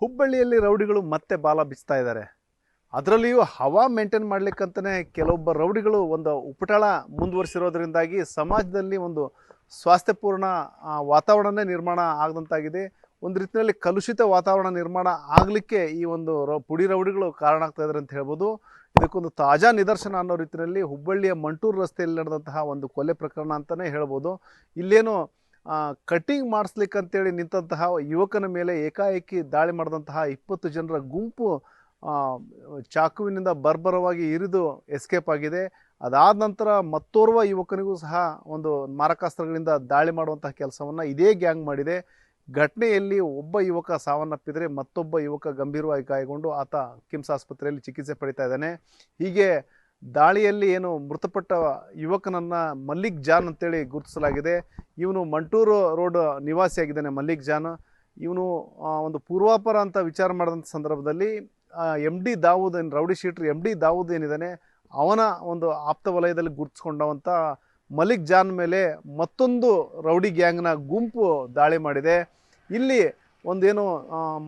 ಹುಬ್ಬಳ್ಳಿಯಲ್ಲಿ ರೌಡಿಗಳು ಮತ್ತೆ ಬಾಲ ಬಿಚ್ತಾ ಇದ್ದಾರೆ. ಅದರಲ್ಲಿಯೂ ಹವಾ ಮೇಂಟೈನ್ ಮಾಡ್ಲಿಕ್ಕಂತಲೇ ಕೆಲವೊಬ್ಬ ರೌಡಿಗಳು ಒಂದು ಉಪಟಳ ಮುಂದುವರಿಸಿರೋದ್ರಿಂದಾಗಿ ಸಮಾಜದಲ್ಲಿ ಒಂದು ಸ್ವಾಸ್ಥ್ಯಪೂರ್ಣ ವಾತಾವರಣನೇ ನಿರ್ಮಾಣ ಆಗದಂತಾಗಿದೆ. ಒಂದು ರೀತಿಯಲ್ಲಿ ಕಲುಷಿತ ವಾತಾವರಣ ನಿರ್ಮಾಣ ಆಗಲಿಕ್ಕೆ ಈ ಒಂದು ಪುಡಿ ರೌಡಿಗಳು ಕಾರಣ ಆಗ್ತಾ ಇದ್ದಾರೆ ಅಂತ ಹೇಳ್ಬೋದು. ಇದಕ್ಕೊಂದು ತಾಜಾ ನಿದರ್ಶನ ಅನ್ನೋ ರೀತಿಯಲ್ಲಿ ಹುಬ್ಬಳ್ಳಿಯ ಮಂಟೂರು ರಸ್ತೆಯಲ್ಲಿ ನಡೆದಂತಹ ಒಂದು ಕೊಲೆ ಪ್ರಕರಣ ಅಂತಲೇ ಹೇಳ್ಬೋದು. ಇಲ್ಲೇನು ಕಟ್ಟಿಂಗ್ ಮಾಡಿಸ್ಲಿಕ್ಕಂತೇಳಿ ನಿಂತಹ ಯುವಕನ ಮೇಲೆ ಏಕಾಏಕಿ ದಾಳಿ ಮಾಡಿದಂತಹ 20 ಜನರ ಗುಂಪು ಚಾಕುವಿನಿಂದ ಬರ್ಬರವಾಗಿ ಇರಿದು ಎಸ್ಕೇಪ್ ಆಗಿದೆ. ಅದಾದ ನಂತರ ಮತ್ತೋರ್ವ ಯುವಕನಿಗೂ ಸಹ ಒಂದು ಮಾರಕಾಸ್ತ್ರಗಳಿಂದ ದಾಳಿ ಮಾಡುವಂತಹ ಕೆಲಸವನ್ನು ಇದೇ ಗ್ಯಾಂಗ್ ಮಾಡಿದೆ. ಘಟನೆಯಲ್ಲಿ ಒಬ್ಬ ಯುವಕ ಸಾವನ್ನಪ್ಪಿದರೆ ಮತ್ತೊಬ್ಬ ಯುವಕ ಗಂಭೀರವಾಗಿ ಗಾಯಗೊಂಡು ಆತ ಕಿಮ್ಸ್ ಆಸ್ಪತ್ರೆಯಲ್ಲಿ ಚಿಕಿತ್ಸೆ ಪಡಿತಾ ಇದ್ದಾನೆ. ಹೀಗೆ ದಾಳಿಯಲ್ಲಿ ಏನು ಮೃತಪಟ್ಟ ಯುವಕನನ್ನು ಮಲ್ಲಿಕ್ ಜಾನ್ ಅಂತೇಳಿ ಗುರುತಿಸಲಾಗಿದೆ. ಇವನು ಮಂಟೂರು ರೋಡ್ ನಿವಾಸಿಯಾಗಿದ್ದಾನೆ. ಮಲ್ಲಿಕ್ ಜಾನ್ ಇವನು ಒಂದು ಪೂರ್ವಾಪರ ಅಂತ ವಿಚಾರ ಮಾಡಿದಂಥ ಸಂದರ್ಭದಲ್ಲಿ MD ದಾವೂದ್ ಏನು ರೌಡಿ ಶೀಟ್ರ್ MD ದಾವೂದ್ ಏನಿದ್ದಾನೆ ಅವನ ಒಂದು ಆಪ್ತ ವಲಯದಲ್ಲಿ ಗುರುತಿಸ್ಕೊಂಡವಂಥ ಮಲ್ಲಿಕ್ ಜಾನ್ ಮೇಲೆ ಮತ್ತೊಂದು ರೌಡಿ ಗ್ಯಾಂಗ್ನ ಗುಂಪು ದಾಳಿ ಮಾಡಿದೆ. ಇಲ್ಲಿ ಒಂದೇನು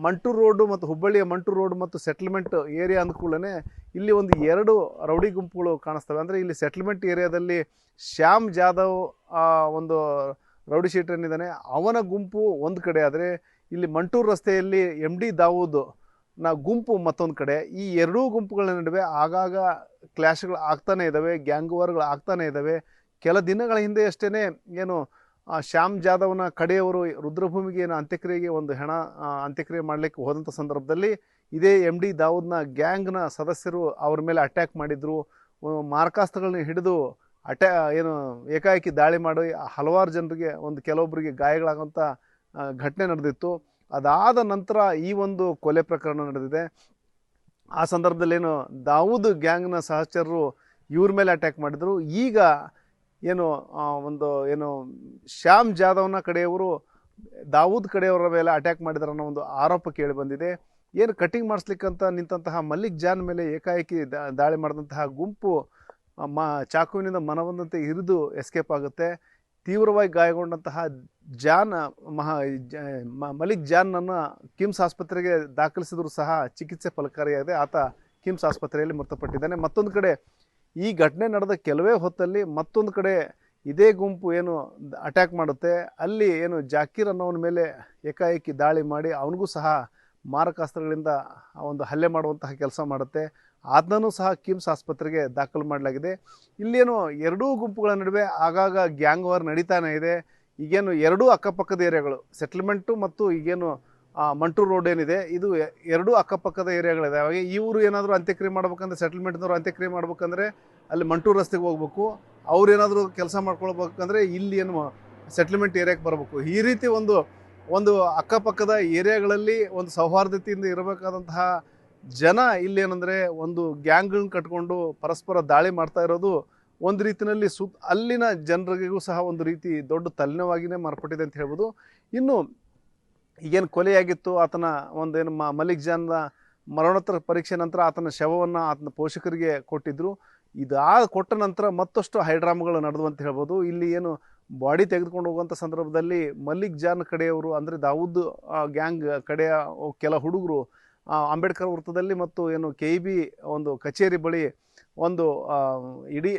ಮಂಟೂರು ರೋಡು ಮತ್ತು ಹುಬ್ಬಳ್ಳಿಯ ಮಂಟೂರು ರೋಡ್ ಮತ್ತು ಸೆಟ್ಲ್ಮೆಂಟ್ ಏರಿಯಾ ಅಂದ್ಕೂಡಲೇ ಇಲ್ಲಿ ಒಂದು 2 ರೌಡಿ ಗುಂಪುಗಳು ಕಾಣಿಸ್ತವೆ. ಅಂದರೆ ಇಲ್ಲಿ ಸೆಟ್ಲ್ಮೆಂಟ್ ಏರಿಯಾದಲ್ಲಿ ಶ್ಯಾಮ್ ಜಾಧವ್ ಒಂದು ರೌಡಿ ಶೀಟರ್ ಏನಿದ್ದಾನೆ ಅವನ ಗುಂಪು ಒಂದು ಕಡೆ ಆದರೆ ಇಲ್ಲಿ ಮಂಟೂರು ರಸ್ತೆಯಲ್ಲಿ MD ದಾವೂದ್ ಗುಂಪು ಮತ್ತೊಂದು ಕಡೆ. ಈ ಎರಡೂ ಗುಂಪುಗಳ ನಡುವೆ ಆಗಾಗ ಕ್ಲಾಶ್ಗಳು ಆಗ್ತಾನೇ ಇದ್ದಾವೆ, ಗ್ಯಾಂಗ್ ವಾರ್ಗಳು ಆಗ್ತಾನೇ ಇದ್ದಾವೆ. ಕೆಲ ದಿನಗಳ ಹಿಂದೆ ಅಷ್ಟೇ ಏನು ಶ್ಯಾಮ್ ಜಾಧವ್ನ ಕಡೆಯವರು ರುದ್ರಭೂಮಿಗೆ ಏನು ಅಂತ್ಯಕ್ರಿಯೆಗೆ ಒಂದು ಅಂತ್ಯಕ್ರಿಯೆ ಮಾಡಲಿಕ್ಕೆ ಹೋದಂಥ ಸಂದರ್ಭದಲ್ಲಿ ಇದೇ MD ದಾವೂದ್ನ ಗ್ಯಾಂಗ್ನ ಸದಸ್ಯರು ಅವ್ರ ಮೇಲೆ ಅಟ್ಯಾಕ್ ಮಾಡಿದರು. ಮಾರಕಾಸ್ತ್ರಗಳನ್ನ ಹಿಡಿದು ಏನು ಏಕಾಏಕಿ ದಾಳಿ ಮಾಡಿ ಹಲವಾರು ಜನರಿಗೆ ಕೆಲವೊಬ್ಬರಿಗೆ ಗಾಯಗಳಾಗುವಂಥ ಘಟನೆ ನಡೆದಿತ್ತು. ಅದಾದ ನಂತರ ಈ ಒಂದು ಕೊಲೆ ಪ್ರಕರಣ ನಡೆದಿದೆ. ಆ ಸಂದರ್ಭದಲ್ಲಿ ಏನು ದಾವೂದ್ ಗ್ಯಾಂಗ್ನ ಸಹಚರರು ಇವ್ರ ಮೇಲೆ ಅಟ್ಯಾಕ್ ಮಾಡಿದರು. ಈಗ ಏನು ಶ್ಯಾಮ್ ಜಾಧವ್ನ ಕಡೆಯವರು ದಾವೂದ್ ಕಡೆಯವರ ಮೇಲೆ ಅಟ್ಯಾಕ್ ಮಾಡಿದಾರೆ ಅನ್ನೋ ಒಂದು ಆರೋಪ ಕೇಳಿ ಬಂದಿದೆ. ಏನು ಕಟಿಂಗ್ ಮಾಡಿಸ್ಲಿಕ್ಕಂತ ನಿಂತಹ ಮಲ್ಲಿಕ್ ಜಾನ್ ಮೇಲೆ ಏಕಾಏಕಿ ದಾಳಿ ಮಾಡಿದಂತಹ ಗುಂಪು ಚಾಕುವಿನಿಂದ ಮನಬಂದಂತೆ ಇರಿದು ಎಸ್ಕೇಪ್ ಆಗುತ್ತೆ. ತೀವ್ರವಾಗಿ ಗಾಯಗೊಂಡಂತಹ ಮಲ್ಲಿಕ್ ಜಾನ್ನನ್ನು ಕಿಮ್ಸ್ ಆಸ್ಪತ್ರೆಗೆ ದಾಖಲಿಸಿದರೂ ಸಹ ಚಿಕಿತ್ಸೆ ಫಲಕಾರಿಯಾಗಿದೆ. ಆತ ಕಿಮ್ಸ್ ಆಸ್ಪತ್ರೆಯಲ್ಲಿ ಮೃತಪಟ್ಟಿದ್ದಾನೆ. ಮತ್ತೊಂದು ಕಡೆ ಈ ಘಟನೆ ನಡೆದ ಕೆಲವೇ ಹೊತ್ತಲ್ಲಿ ಮತ್ತೊಂದು ಕಡೆ ಇದೇ ಗುಂಪು ಏನು ಅಟ್ಯಾಕ್ ಮಾಡುತ್ತೆ. ಅಲ್ಲಿ ಏನು ಜಾಕೀರ್ ಅನ್ನೋವನ ಮೇಲೆ ಏಕಾಏಕಿ ದಾಳಿ ಮಾಡಿ ಅವನಿಗೂ ಸಹ ಮಾರಕಾಸ್ತ್ರಗಳಿಂದ ಒಂದು ಹಲ್ಲೆ ಮಾಡುವಂತಹ ಕೆಲಸ ಮಾಡುತ್ತೆ. ಅದನ್ನು ಸಹ ಕಿಮ್ಸ್ ಆಸ್ಪತ್ರೆಗೆ ದಾಖಲು ಮಾಡಲಾಗಿದೆ. ಇಲ್ಲೇನು ಎರಡೂ ಗುಂಪುಗಳ ನಡುವೆ ಆಗಾಗ ಗ್ಯಾಂಗ್ ವಾರ್ ನಡೀತಾನೆ ಇದೆ. ಈಗೇನು ಎರಡೂ ಅಕ್ಕಪಕ್ಕದ ಏರಿಯಾಗಳು ಸೆಟ್ಲ್ಮೆಂಟು ಮತ್ತು ಈಗೇನು ಮಂಟೂರು ರೋಡ್ ಏನಿದೆ ಇದು ಎರಡೂ ಅಕ್ಕಪಕ್ಕದ ಏರಿಯಾಗಳಿದೆ. ಹಾಗೆ ಇವರು ಏನಾದರೂ ಅಂತ್ಯಕ್ರಿಯೆ ಮಾಡ್ಬೇಕಂದ್ರೆ ಸೆಟಲ್ಮೆಂಟ್ನವ್ರು ಅಂತ್ಯಕ್ರಿಯೆ ಮಾಡ್ಬೇಕಂದ್ರೆ ಅಲ್ಲಿ ಮಂಟೂರು ರಸ್ತೆಗೆ ಹೋಗ್ಬೇಕು. ಅವ್ರು ಏನಾದರೂ ಕೆಲಸ ಮಾಡ್ಕೊಳ್ಬೇಕಂದ್ರೆ ಇಲ್ಲಿ ಏನು ಸೆಟ್ಲ್ಮೆಂಟ್ ಏರಿಯಾಕ್ಕೆ ಬರಬೇಕು. ಈ ರೀತಿ ಒಂದು ಅಕ್ಕಪಕ್ಕದ ಏರಿಯಾಗಳಲ್ಲಿ ಒಂದು ಸೌಹಾರ್ದತೆಯಿಂದ ಇರಬೇಕಾದಂತಹ ಜನ ಇಲ್ಲೇನೆಂದರೆ ಒಂದು ಗ್ಯಾಂಗ್ಗಳನ್ನ ಕಟ್ಕೊಂಡು ಪರಸ್ಪರ ದಾಳಿ ಮಾಡ್ತಾ ಇರೋದು ಒಂದು ರೀತಿಯಲ್ಲಿ ಅಲ್ಲಿನ ಜನರಿಗೂ ಸಹ ಒಂದು ರೀತಿ ದೊಡ್ಡ ತಲೆನೋವಾಗಿಯೇ ಮಾರ್ಪಟ್ಟಿದೆ ಅಂತ ಹೇಳ್ಬೋದು. ಇನ್ನು ಈಗೇನು ಕೊಲೆಯಾಗಿತ್ತು ಆತನ ಒಂದೇನು ಮಲ್ಲಿಕ್ ಜಾನ್ನ ಮರಣೋತ್ತರ ಪರೀಕ್ಷೆ ನಂತರ ಆತನ ಶವವನ್ನು ಆತನ ಪೋಷಕರಿಗೆ ಕೊಟ್ಟಿದ್ದರು. ಕೊಟ್ಟ ನಂತರ ಮತ್ತಷ್ಟು ಹೈಡ್ರಾಮಗಳು ನಡೆದು ಅಂತ ಹೇಳ್ಬೋದು. ಇಲ್ಲಿ ಏನು ಬಾಡಿ ತೆಗೆದುಕೊಂಡು ಹೋಗುವಂಥ ಸಂದರ್ಭದಲ್ಲಿ ಮಲ್ಲಿಕ್ ಜಾನ್ ಕಡೆಯವರು ಅಂದರೆ ದಾವೂದ್ ಗ್ಯಾಂಗ್ ಕಡೆಯ ಕೆಲ ಹುಡುಗರು ಅಂಬೇಡ್ಕರ್ ವೃತ್ತದಲ್ಲಿ ಮತ್ತು ಏನು KEB ಒಂದು ಕಚೇರಿ ಬಳಿ ಒಂದು ಇಡೀ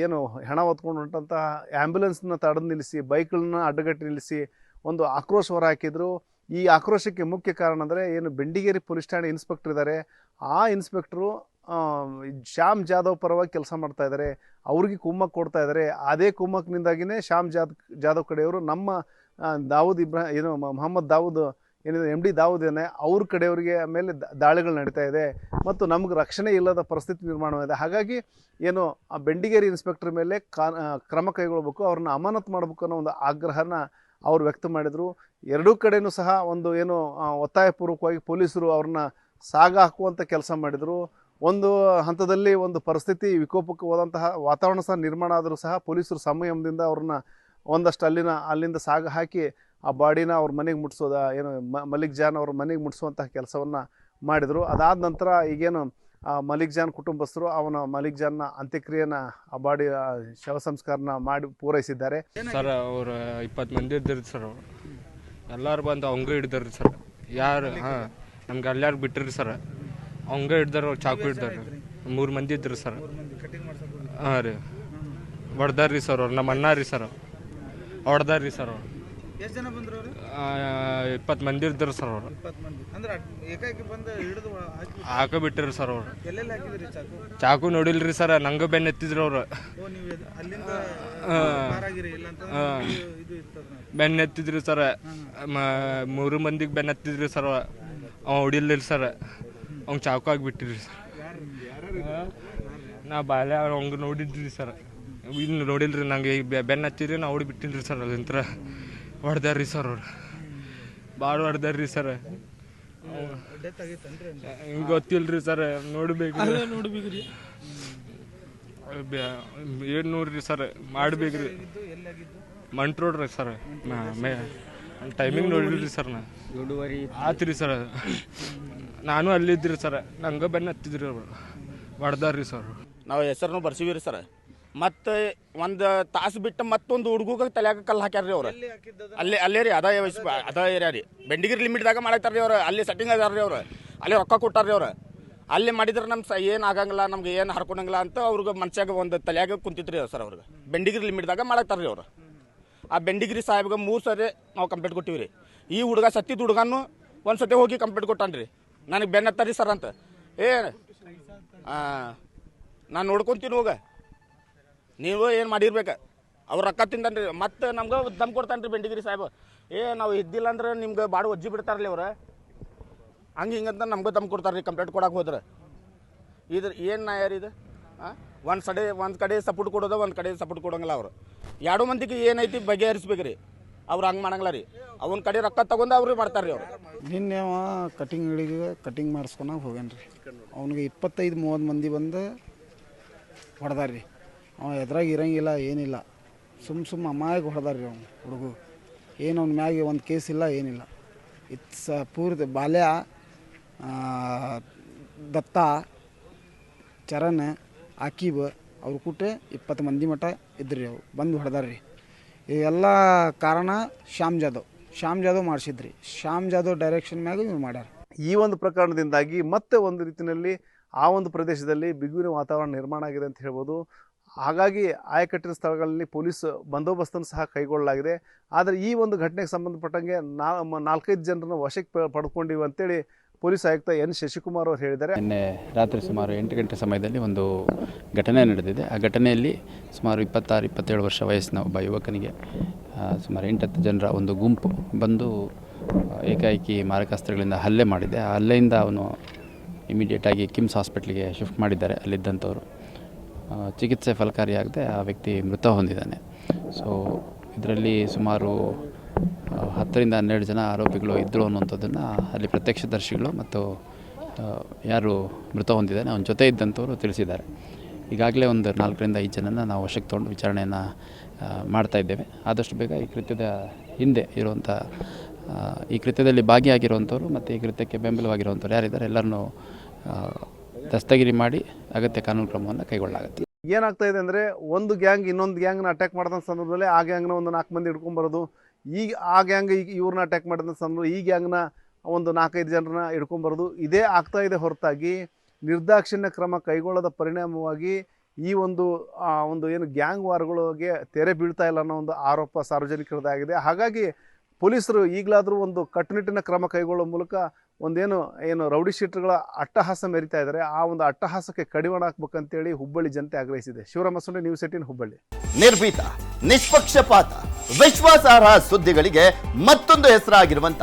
ಏನು ಹೆಣ ಹೊತ್ಕೊಂಡು ಹೊಂಟಂತಹ ಆ್ಯಂಬುಲೆನ್ಸ್ನ ತಡೆದು ನಿಲ್ಲಿಸಿ ಬೈಕ್ಗಳನ್ನ ಅಡ್ಡಗಟ್ಟಿ ನಿಲ್ಲಿಸಿ ಒಂದು ಆಕ್ರೋಶ ಹೊರ ಹಾಕಿದ್ರು. ಈ ಆಕ್ರೋಶಕ್ಕೆ ಮುಖ್ಯ ಕಾರಣ ಅಂದರೆ ಏನು ಬೆಂಡಿಗೇರಿ ಪೊಲೀಸ್ ಠಾಣೆ ಇನ್ಸ್ಪೆಕ್ಟರ್ ಇದ್ದಾರೆ. ಆ ಇನ್ಸ್ಪೆಕ್ಟ್ರು ಶ್ಯಾಮ್ ಜಾಧವ್ ಪರವಾಗಿ ಕೆಲಸ ಮಾಡ್ತಾ ಇದ್ದಾರೆ, ಅವ್ರಿಗೆ ಕುಮ್ಮಕ್ ಕೊಡ್ತಾ ಇದ್ದಾರೆ. ಅದೇ ಕುಮ್ಮಕ್ನಿಂದಾಗಿಯೇ ಶ್ಯಾಮ್ ಜಾಧವ್ ಕಡೆಯವರು ನಮ್ಮ ಮೊಹಮ್ಮದ್ ದಾವೂದ್ ಏನಿದೆ MD ದಾವೂದ್ ಏನೇ ಅವ್ರ ಕಡೆಯವರಿಗೆ ಮೇಲೆ ದಾಳಿಗಳು ನಡೀತಾ ಇದೆ ಮತ್ತು ನಮ್ಗೆ ರಕ್ಷಣೆ ಇಲ್ಲದ ಪರಿಸ್ಥಿತಿ ನಿರ್ಮಾಣವಾಗಿದೆ. ಹಾಗಾಗಿ ಏನು ಆ ಬೆಂಡಿಗೇರಿ ಇನ್ಸ್ಪೆಕ್ಟರ್ ಮೇಲೆ ಕ್ರಮ ಕೈಗೊಳ್ಬೇಕು, ಅವ್ರನ್ನ ಅಮಾನತು ಮಾಡಬೇಕು ಅನ್ನೋ ಒಂದು ಆಗ್ರಹನ ಅವ್ರು ವ್ಯಕ್ತ ಮಾಡಿದರು. ಎರಡೂ ಕಡೆಯೂ ಸಹ ಒಂದು ಏನು ಒತ್ತಾಯಪೂರ್ವಕವಾಗಿ ಪೊಲೀಸರು ಅವ್ರನ್ನ ಸಾಗ ಹಾಕುವಂಥ ಕೆಲಸ ಮಾಡಿದರು. ಒಂದು ಹಂತದಲ್ಲಿ ಒಂದು ಪರಿಸ್ಥಿತಿ ವಿಕೋಪಕ್ಕೆ ಹೋದಂತಹ ವಾತಾವರಣ ಸಹ ನಿರ್ಮಾಣ ಆದರೂ ಸಹ ಪೊಲೀಸರು ಸಂಯಮದಿಂದ ಅವ್ರನ್ನ ಒಂದಷ್ಟು ಅಲ್ಲಿಂದ ಸಾಗ ಹಾಕಿ ಆ ಬಾಡಿನ ಅವ್ರ ಮನೆಗೆ ಮುಟ್ಸೋದ ಏನು ಮಲ್ಲಿಕ್ ಜಾನ್ ಅವ್ರ ಮನೆಗೆ ಮುಟ್ಸುವಂತಹ ಕೆಲಸವನ್ನು ಮಾಡಿದರು. ಅದಾದ ನಂತರ ಈಗೇನು ಮಲ್ಲಿಕ್ ಜಾನ್ ಕುಟುಂಬಸ್ಥರು ಮಲ್ಲಿಕ್ ಜಾನ್ನ ಅಂತ್ಯಕ್ರಿಯೆನ ಆ ಬಾಡಿ ಶವ ಸಂಸ್ಕಾರನ ಮಾಡಿ ಪೂರೈಸಿದ್ದಾರೆ. ಸರ್ ಅವರು 20 ಮಂದಿ ಇದ್ದಿರ್ತಾರೆ ಸರ್. ಎಲ್ಲರೂ ಬಂದು ಅವಂಗೂ ಹಿಡಿದ್ರಿ ಸರ್. ಯಾರು ನಮ್ಗೆ ಅಲ್ಲಾರು ಬಿಟ್ಟಿರಿ ಸರ್. ಅವಂಗ ಹಿಡ್ದಾರ, ಚಾಕು ಹಿಡ್ದಾರ. 3 ಮಂದಿ ಇದ್ದರು ಸರ್. ಹಾಂ ರೀ, ಹೊಡ್ದಾರ್ರಿ ಸರ್ ಅವ್ರು. ನಮ್ಮ ಅಣ್ಣ ರೀ ಸರ್, ಹೊಡ್ದಾರ್ರಿ ಸರ್ ಅವ್ರು. 20 ಮಂದಿ ಇದ್ದರು ಸರ್ ಅವರು. ಹಾಕ ಬಿಟ್ಟಿರಿ ಸರ್ ಅವ್ರು. ಚಾಕು ನೋಡಿಲ್ರಿ ಸರ್, ನಂಗೆ ಬೆನ್ನ ಎತ್ತಿದ್ರು ಅವ್ರು. ಬೆನ್ನ ಎತ್ತಿದ್ರಿ ಸರ್. 3 ಮಂದಿಗೆ ಬೆನ್ನ ಎತ್ತಿದ್ರಿ ಸರ್. ಅವ ಹೊಡಿಲಿಲ್ಲ ಸರ್, ಅವ್ನು ಚಾಕು ಆಗಿಬಿಟ್ಟಿರಿ ಸರ್. ನಾ ಬಾಲ್ಯ ಅವಂಗೆ ನೋಡಿದ್ರಿ ಸರ್, ಇನ್ನು ನೋಡಿಲ್ರಿ. ನಂಗೆ ಬೆನ್ನ ಹತ್ತಿದ್ರಿ, ನಾ ಹೊಡಿಬಿಟ್ಟಿನ್ರಿ ಸರ್. ಅಲ್ಲಿಂತ್ರ ಹೊಡ್ದಾರ್ರಿ ಸರ್ ಅವ್ರು, ಭಾಳ ಹೊಡ್ದಾರ್ರಿ ಸರ್. ಹಿಂಗೆ ಗೊತ್ತಿಲ್ರಿ ಸರ್, ನೋಡ್ಬೇಕ್ರಿ. ಏನು ನೋಡ್ರಿ ಸರ್, ಮಾಡ್ಬೇಕ್ರಿ. ಮಂಟ್ ರೋಡ್ ರೀ ಸರ್. ಟೈಮಿಂಗ್ ನೋಡಿಲ್ರಿ ಸರ್. ನಾ 7:30 ಆತ್ರಿ ಸರ್. ನಾನು ಅಲ್ಲಿದ್ರಿ ಸರ್, ನಂಗೆ ಬೆನ್ನ ಹತ್ತಿದ್ರಿ ಅವ್ರು, ಹೊಡ್ದಾರ್ರಿ ಸರ್. ನಾವು ಹೆಸರನ್ನು ಬರ್ಸಿವಿ ರೀ ಸರ್. ಮತ್ತು 1 ತಾಸು ಬಿಟ್ಟು ಮತ್ತೊಂದು ಹುಡುಗ ತಲೆಯಾಗ ಕಲ್ಲು ಹಾಕ್ಯಾರ ರೀ ಅವ್ರು. ಅಲ್ಲೇ ರೀ, ಅದ ಏರಿಯಾ ರೀ. ಬೆಂಡಿಗಿರಿ ಲಿಮಿಟ್ದಾಗ ಮಾಡಾಕ್ತಾರ ರೀ ಅವ್ರು. ಅಲ್ಲಿ ಸೆಟ್ಟಿಂಗ್ ಅದಾರ ರೀ ಅವ್ರು, ಅಲ್ಲಿ ರೊಕ್ಕ ಕೊಟ್ಟಾರ ರೀ ಅವ್ರು. ಅಲ್ಲಿ ಮಾಡಿದ್ರೆ ನಮ್ಮ ಏನು ಆಗಂಗಿಲ್ಲ, ನಮ್ಗೆ ಏನು ಹರ್ಕೊಳಂಗಿಲ್ಲ ಅಂತ ಅವ್ರಿಗೆ ಮನ್ಸಾಗ ಒಂದು ತಲೆಯಾಗ ಕುಂತಿತ್ರಿ ಸರ್. ಅವ್ರಿಗೆ ಬೆಂಡಿಗಿರಿ ಲಿಮಿಟ್ದಾಗ ಮಾಡಾಕ್ತಾರ ರೀ ಅವ್ರು. ಆ ಬೆಂಡಿಗಿರಿ ಸಾಹೇಬ್ಗೆ 3 ಸರಿ ನಾವು ಕಂಪ್ಲೇಂಟ್ ಕೊಟ್ಟಿವಿ ರೀ. ಈ ಹುಡುಗ ಸತ್ತಿದ್ದ ಹುಡುಗನು 1 ಸತಿ ಹೋಗಿ ಕಂಪ್ಲೇಂಟ್ ಕೊಟ್ಟಾನ ರೀ. ನನಗೆ ಬೆನ್ನ ಹತ್ತಾರಿ ಸರ್ ಅಂತ. ನಾನು ನೋಡ್ಕೊತೀನಿ ಹೋಗ, ನೀವು ಏನು ಮಾಡಿರ್ಬೇಕು. ಅವ್ರು ರೊಕ್ಕ ತಿಂದನ್ರಿ, ಮತ್ತೆ ನಮ್ಗೆ ದಮ್ ಕೊಡ್ತಾನೆ ರೀ ಬೆಂಡಿಗಿರಿ ಸಾಹೇಬ್. ನಾವು ಇದ್ದಿಲ್ಲ ಅಂದ್ರೆ ನಿಮ್ಗೆ ಬಾಡು ಒಜ್ಜಿ ಬಿಡ್ತಾರಲ್ಲ ಅವ್ರು. ಹಂಗೆ ಹಿಂಗಂತ ನಮ್ಗೆ ದಮ್ ಕೊಡ್ತಾರೆ ರೀ ಕಂಪ್ಲೇಂಟ್ ಕೊಡಕ್ಕೆ ಹೋದ್ರೆ. ಇದ್ರ ಏನು ನ್ಯಾಯ ರೀ ಇದು? ಒಂದು ಕಡೆ ಸಪೋರ್ಟ್ ಕೊಡೋದು, ಒಂದು ಕಡೆ ಸಪೋರ್ಟ್ ಕೊಡೋಂಗಿಲ್ಲ ಅವರು. 2 ಮಂದಿಗೆ ಏನೈತಿ ಬಗೆಹರಿಸ್ಬೇಕು ರೀ. ಅವ್ರು ಹಂಗೆ ಮಾಡಂಗಿಲ್ಲ ರೀ. ಅವನ ಕಡೆ ರೊಕ್ಕ ತಗೊಂಡು ಅವ್ರಿಗೆ ಮಾಡ್ತಾರೆ ರೀ ಅವ್ರು. ನಿನ್ನೆ ಅವ ಕಟಿಂಗ್ ಮಾಡಿಸ್ಕೊಳಕ್ಕೆ ಹೋಗ್ಯಾನ ರೀ. ಅವ್ನಿಗೆ 25-30 ಮಂದಿ ಬಂದು ಹೊಡೆದಾರ್ರಿ. ಅವ ಎದ್ರಾಗ ಇರಂಗಿಲ್ಲ, ಏನಿಲ್ಲ. ಸುಮ್ಮ ಅಮ್ಮಾಯಿಗೆ ಹೊಡೆದಾರ್ರಿ ಅವ್ನು ಹುಡುಗ. ಏನು ಅವ್ನ ಮ್ಯಾಗೆ ಒಂದು ಕೇಸ್ ಇಲ್ಲ, ಏನಿಲ್ಲ. ಪೂರ್ತಿ ಬಾಲ್ಯ, ದತ್ತ, ಚರಣ್, ಆಕೀಬ್ ಅವ್ರು ಕೂಟೆ 20 ಮಂದಿ ಮಟ್ಟ ಇದ್ರಿ. ಅವ್ರು ಬಂದು ಹೊಡೆದಾರ್ರಿ. ಇವೆಲ್ಲ ಕಾರಣ ಶ್ಯಾಮ್ ಜಾಧವ್ ಮಾಡಿಸಿದ್ರಿ. ಶ್ಯಾಮ್ ಜಾಧವ್ ಡೈರೆಕ್ಷನ್ ಮ್ಯಾಗ ಇವ್ರು ಮಾಡ್ಯಾರ. ಈ ಒಂದು ಪ್ರಕರಣದಿಂದಾಗಿ ಮತ್ತೆ ಒಂದು ರೀತಿಯಲ್ಲಿ ಆ ಒಂದು ಪ್ರದೇಶದಲ್ಲಿ ಬಿಗುವಿನ ವಾತಾವರಣ ನಿರ್ಮಾಣ ಆಗಿದೆ ಅಂತ ಹೇಳ್ಬೋದು. ಹಾಗಾಗಿ ಆಯಕಟ್ಟಿನ ಸ್ಥಳಗಳಲ್ಲಿ ಪೊಲೀಸ್ ಬಂದೋಬಸ್ತನ್ನು ಸಹ ಕೈಗೊಳ್ಳಲಾಗಿದೆ. ಆದರೆ ಈ ಒಂದು ಘಟನೆಗೆ ಸಂಬಂಧಪಟ್ಟಂಗೆ 4-5 ಜನರನ್ನು ವಶಕ್ಕೆ ಪಡ್ಕೊಂಡಿವಿ ಅಂತೇಳಿ ಪೊಲೀಸ್ ಆಯುಕ್ತ ಎನ್ ಶಶಿಕುಮಾರ್ ಅವರು ಹೇಳಿದ್ದಾರೆ. ನಿನ್ನೆ ರಾತ್ರಿ ಸುಮಾರು 8 ಗಂಟೆ ಸಮಯದಲ್ಲಿ ಒಂದು ಘಟನೆ ನಡೆದಿದೆ. ಆ ಘಟನೆಯಲ್ಲಿ ಸುಮಾರು 26-27 ವರ್ಷ ವಯಸ್ಸಿನ ಒಬ್ಬ ಯುವಕನಿಗೆ ಸುಮಾರು 8-10 ಜನರ ಒಂದು ಗುಂಪು ಬಂದು ಏಕಾಏಕಿ ಮಾರಕಾಸ್ತ್ರಗಳಿಂದ ಹಲ್ಲೆ ಮಾಡಿದೆ. ಆ ಹಲ್ಲೆಯಿಂದ ಅವನು ಇಮಿಡಿಯೇಟಾಗಿ ಕಿಮ್ಸ್ ಹಾಸ್ಪಿಟ್ಲಿಗೆ ಶಿಫ್ಟ್ ಮಾಡಿದ್ದಾರೆ. ಅಲ್ಲಿದ್ದಂಥವರು ಚಿಕಿತ್ಸೆ ಫಲಕಾರಿಯಾಗದೆ ಆ ವ್ಯಕ್ತಿ ಮೃತ ಹೊಂದಿದ್ದಾನೆ. ಸೊ ಇದರಲ್ಲಿ ಸುಮಾರು 10-12 ಜನ ಆರೋಪಿಗಳು ಇದ್ದರು ಅನ್ನುವಂಥದ್ದನ್ನು ಅಲ್ಲಿ ಪ್ರತ್ಯಕ್ಷದರ್ಶಿಗಳು ಮತ್ತು ಯಾರು ಮೃತ ಹೊಂದಿದ್ದಾನೆ ಅವನ ಜೊತೆ ಇದ್ದಂಥವರು ತಿಳಿಸಿದ್ದಾರೆ. ಈಗಾಗಲೇ ಒಂದು 4-5 ಜನನ ನಾವು ವಶಕ್ಕೆ ತೊಗೊಂಡು ವಿಚಾರಣೆಯನ್ನು ಮಾಡ್ತಾ ಇದ್ದೇವೆ. ಆದಷ್ಟು ಬೇಗ ಈ ಕೃತ್ಯದ ಹಿಂದೆ ಇರುವಂಥ ಈ ಕೃತ್ಯದಲ್ಲಿ ಭಾಗಿಯಾಗಿರುವಂಥವ್ರು ಮತ್ತು ಈ ಕೃತ್ಯಕ್ಕೆ ಬೆಂಬಲವಾಗಿರುವಂಥವ್ರು ಯಾರಿದ್ದಾರೆ ಎಲ್ಲರನ್ನೂ ದಸ್ತಗಿರಿ ಮಾಡಿ ಅಗತ್ಯ ಕಾನೂನು ಕ್ರಮವನ್ನು ಕೈಗೊಳ್ಳಲಾಗುತ್ತೆ. ಏನಾಗ್ತಾ ಇದೆ ಅಂದರೆ, ಒಂದು ಗ್ಯಾಂಗ್ ಇನ್ನೊಂದು ಗ್ಯಾಂಗ್ನ ಅಟ್ಯಾಕ್ ಮಾಡಿದ ಸಂದರ್ಭದಲ್ಲಿ ಆ ಗ್ಯಾಂಗ್ನ ಒಂದು 4 ಮಂದಿ ಹಿಡ್ಕೊಂಬರೋದು, ಈಗ ಆ ಗ್ಯಾಂಗ್ ಈಗ ಇವ್ರನ್ನ ಅಟ್ಯಾಕ್ ಮಾಡಿದ ಸಂದರ್ಭ ಈ ಗ್ಯಾಂಗ್ನ ಒಂದು 4-5 ಜನರನ್ನ ಹಿಡ್ಕೊಂಬರೋದು, ಇದೇ ಆಗ್ತಾ ಇದೆ ಹೊರತಾಗಿ ನಿರ್ದಾಕ್ಷಿಣ್ಯ ಕ್ರಮ ಕೈಗೊಳ್ಳೋದ ಪರಿಣಾಮವಾಗಿ ಈ ಒಂದು ಏನು ಗ್ಯಾಂಗ್ ವಾರ್ಗಳಿಗೆ ತೆರೆ ಬೀಳ್ತಾ ಇಲ್ಲ ಅನ್ನೋ ಒಂದು ಆರೋಪ ಸಾರ್ವಜನಿಕರದಾಗಿದೆ. ಹಾಗಾಗಿ ಪೊಲೀಸರು ಈಗಲಾದರೂ ಒಂದು ಕಟ್ಟುನಿಟ್ಟಿನ ಕ್ರಮ ಕೈಗೊಳ್ಳೋ ಮೂಲಕ ಏನು ರೌಡಿ ಶೀಟರ್ಗಳ ಅಟ್ಟಹಾಸ ಮೆರಿತಾ ಇದ್ದಾರೆ, ಆ ಒಂದು ಅಟ್ಟಹಾಸಕ್ಕೆ ಕಡಿವಾಣ ಹಾಕ್ಬೇಕಂತೇಳಿ ಹುಬ್ಬಳ್ಳಿ ಜನತೆ ಆಗ್ರಹಿಸಿದೆ. ಶಿವರಾಮ ಸುಂಡೆ, ನ್ಯೂಸ್ 18 ಹುಬ್ಬಳ್ಳಿ. ನಿರ್ಭೀತ, ನಿಷ್ಪಕ್ಷಪಾತ, ವಿಶ್ವಾಸಾರ್ಹ ಸುದ್ದಿಗಳಿಗೆ ಮತ್ತೊಂದು ಹೆಸರಾಗಿರುವಂತ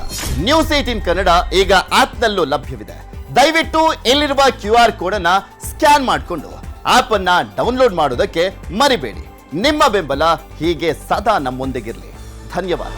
ನ್ಯೂಸ್ 18 ಕನ್ನಡ ಈಗ ಆಪ್ನಲ್ಲೂ ಲಭ್ಯವಿದೆ. ದಯವಿಟ್ಟು ಇಲ್ಲಿರುವ QR ಕೋಡ್ ಅನ್ನ ಸ್ಕ್ಯಾನ್ ಮಾಡಿಕೊಂಡು ಆಪ್ ಅನ್ನ ಡೌನ್ಲೋಡ್ ಮಾಡೋದಕ್ಕೆ ಮರಿಬೇಡಿ. ನಿಮ್ಮ ಬೆಂಬಲ ಹೀಗೆ ಸದಾ ನಮ್ಮೊಂದಿಗಿರಲಿ. ಧನ್ಯವಾದ.